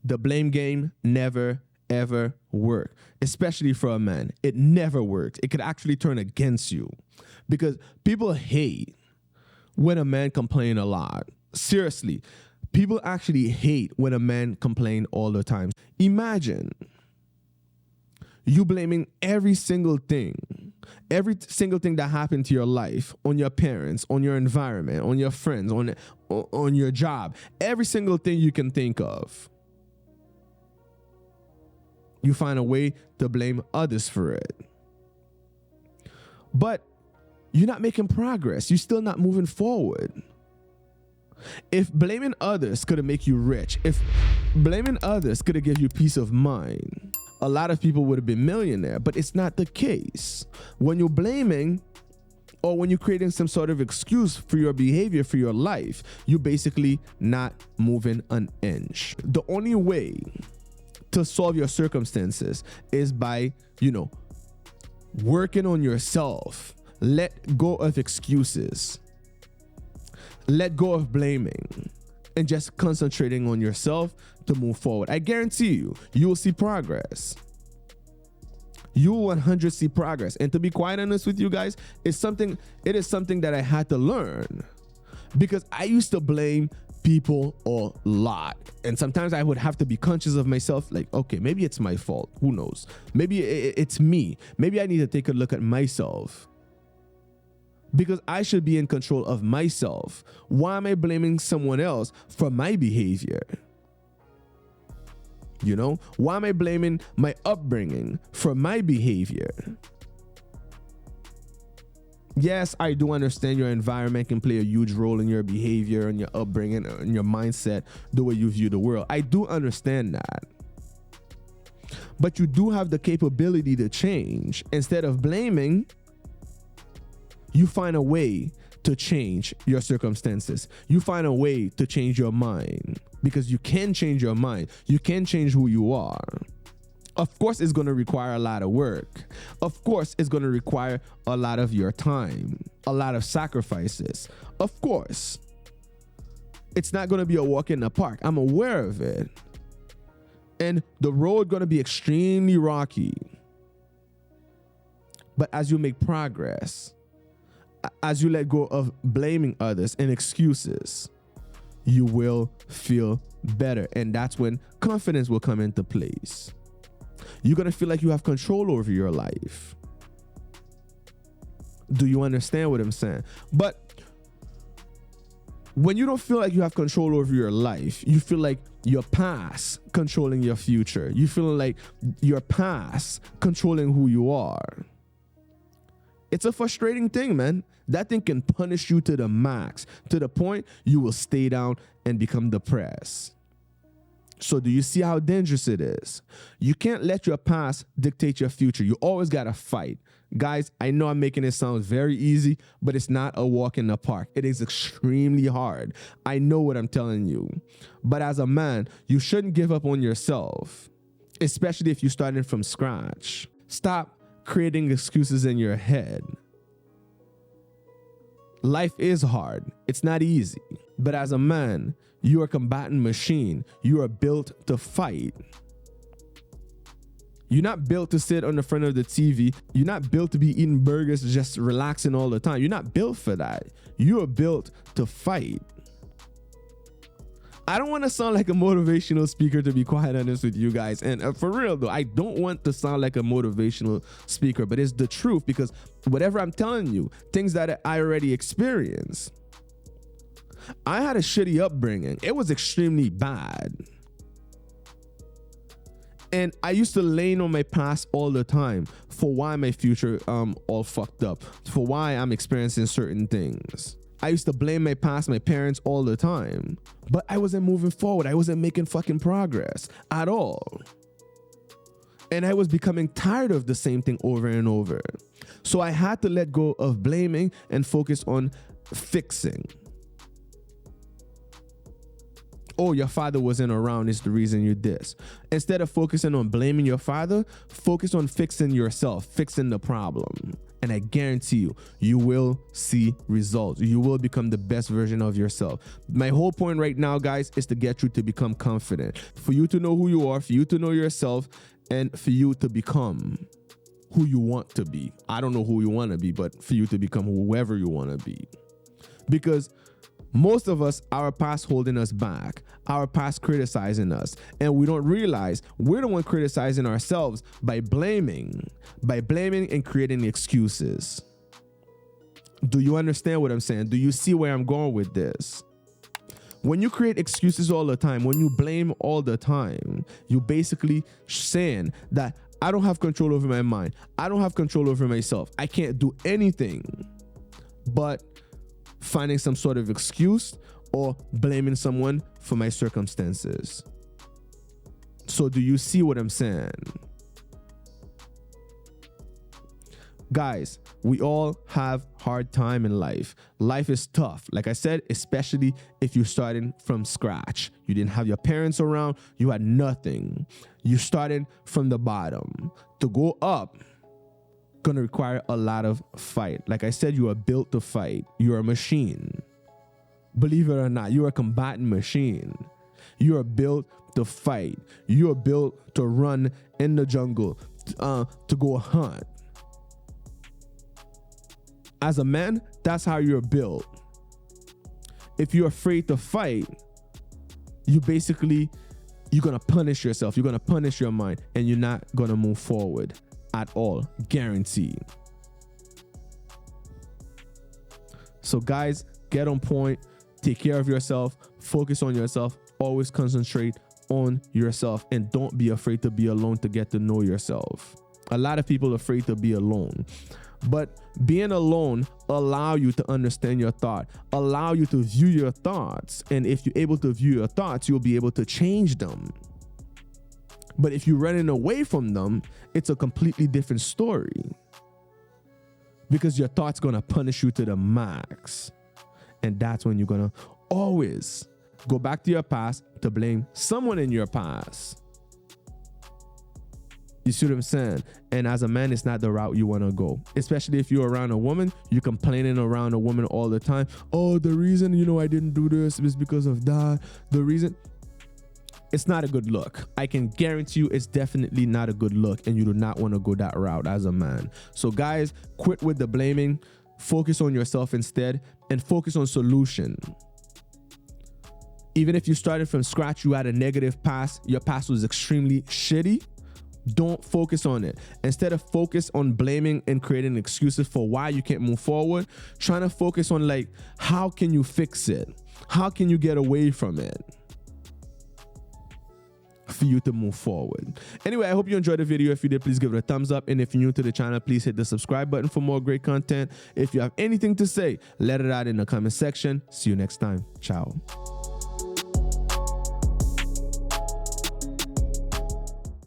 The blame game never ever work, especially for a man. It never works. It could actually turn against you because people hate when a man complain a lot. Seriously, people actually hate when a man complain all the time. Imagine you blaming every single thing that happened to your life on your parents, on your environment, on your friends, on your job, every single thing you can think of. You find a way to blame others for it. But you're not making progress. You're still not moving forward. If blaming others could have make you rich, if blaming others could have give you peace of mind, a lot of people would have been millionaire, but it's not the case. When you're blaming or when you're creating some sort of excuse for your behavior, for your life, you're basically not moving an inch. The only way to solve your circumstances is by, working on yourself. Let go of excuses. Let go of blaming and just concentrating on yourself to move forward. I guarantee you will see progress. You will 100% see progress. And to be quite honest with you guys, it is something that I had to learn because I used to blame people a lot. And sometimes I would have to be conscious of myself, like, okay, maybe it's my fault. Who knows? Maybe it's me. Maybe I need to take a look at myself. Because I should be in control of myself. Why am I blaming someone else for my behavior? Why am I blaming my upbringing for my behavior? Yes, I do understand your environment can play a huge role in your behavior and your upbringing and your mindset, the way you view the world. I do understand that. But you do have the capability to change. Instead of blaming, you find a way to change your circumstances. You find a way to change your mind because you can change your mind. You can change who you are. Of course, it's going to require a lot of work. Of course, it's going to require a lot of your time, a lot of sacrifices. Of course, it's not going to be a walk in the park. I'm aware of it. And the road going to be extremely rocky. But as you make progress, as you let go of blaming others and excuses, you will feel better. And that's when confidence will come into place. You're going to feel like you have control over your life. Do you understand what I'm saying? But when you don't feel like you have control over your life, you feel like your past controlling your future. You feel like your past controlling who you are. It's a frustrating thing, man. That thing can punish you to the max, to the point you will stay down and become depressed. So do you see how dangerous it is? You can't let your past dictate your future. You always got to fight. Guys, I know I'm making it sound very easy, but it's not a walk in the park. It is extremely hard. I know what I'm telling you. But as a man, you shouldn't give up on yourself, especially if you're starting from scratch. Stop creating excuses in your head. Life is hard. It's not easy. But as a man, you are a combatant machine. You are built to fight. You're not built to sit on the front of the TV. You're not built to be eating burgers, just relaxing all the time. You're not built for that. You are built to fight. I don't want to sound like a motivational speaker, to be quite honest with you guys. And for real though, I don't want to sound like a motivational speaker, but it's the truth, because whatever I'm telling you, things that I already experienced. I had a shitty upbringing. It was extremely bad. And I used to lean on my past all the time for why my future all fucked up, for why I'm experiencing certain things. I used to blame my past, my parents all the time, but I wasn't moving forward. I wasn't making fucking progress at all. And I was becoming tired of the same thing over and over. So I had to let go of blaming and focus on fixing. Oh, your father wasn't around is the reason you this. Instead of focusing on blaming your father, focus on fixing yourself, fixing the problem. And I guarantee you, you will see results. You will become the best version of yourself. My whole point right now, guys, is to get you to become confident. For you to know who you are, for you to know yourself, and for you to become who you want to be. I don't know who you want to be, but for you to become whoever you want to be. Because most of us, our past holding us back, our past criticizing us, and we don't realize we're the one criticizing ourselves by blaming and creating excuses. Do you understand what I'm saying? Do you see where I'm going with this? When you create excuses all the time, when you blame all the time, you basically saying that I don't have control over my mind. I don't have control over myself. I can't do anything but finding some sort of excuse or blaming someone for my circumstances. So do you see what I'm saying? Guys, we all have hard time in life. Life is tough. Like I said, especially if you're starting from scratch. You didn't have your parents around. You had nothing. You started from the bottom. To go up, gonna require a lot of fight. Like I said, you are built to fight. You're a machine. Believe it or not, you're a combatant machine. You are built to fight. You are built to run in the jungle, to go hunt. As a man, that's how you're built. If you're afraid to fight, you're gonna punish yourself. You're gonna punish your mind, and you're not gonna move forward at all, guaranteed. So guys, get on point, take care of yourself, focus on yourself, always concentrate on yourself, and don't be afraid to be alone to get to know yourself. A lot of people are afraid to be alone, but being alone allow you to understand your thought, allow you to view your thoughts, and if you're able to view your thoughts, you'll be able to change them. But if you're running away from them, it's a completely different story, because your thoughts gonna punish you to the max. And that's when you're gonna always go back to your past to blame someone in your past. You see what I'm saying? And as a man, it's not the route you want to go. Especially if you're around a woman, you're complaining around a woman all the time. Oh, the reason, I didn't do this is because of that. The reason... It's not a good look. I can guarantee you it's definitely not a good look, and you do not want to go that route as a man. So guys, quit with the blaming. Focus on yourself instead, and focus on solution. Even if you started from scratch, you had a negative past, your past was extremely shitty, don't focus on it. Instead of focus on blaming and creating excuses for why you can't move forward, trying to focus on how can you fix it? How can you get away from it for you to move forward? Anyway, I hope you enjoyed the video. If you did, please give it a thumbs up. And if you're new to the channel, please hit the subscribe button for more great content. If you have anything to say, let it out in the comment section. See you next time. Ciao.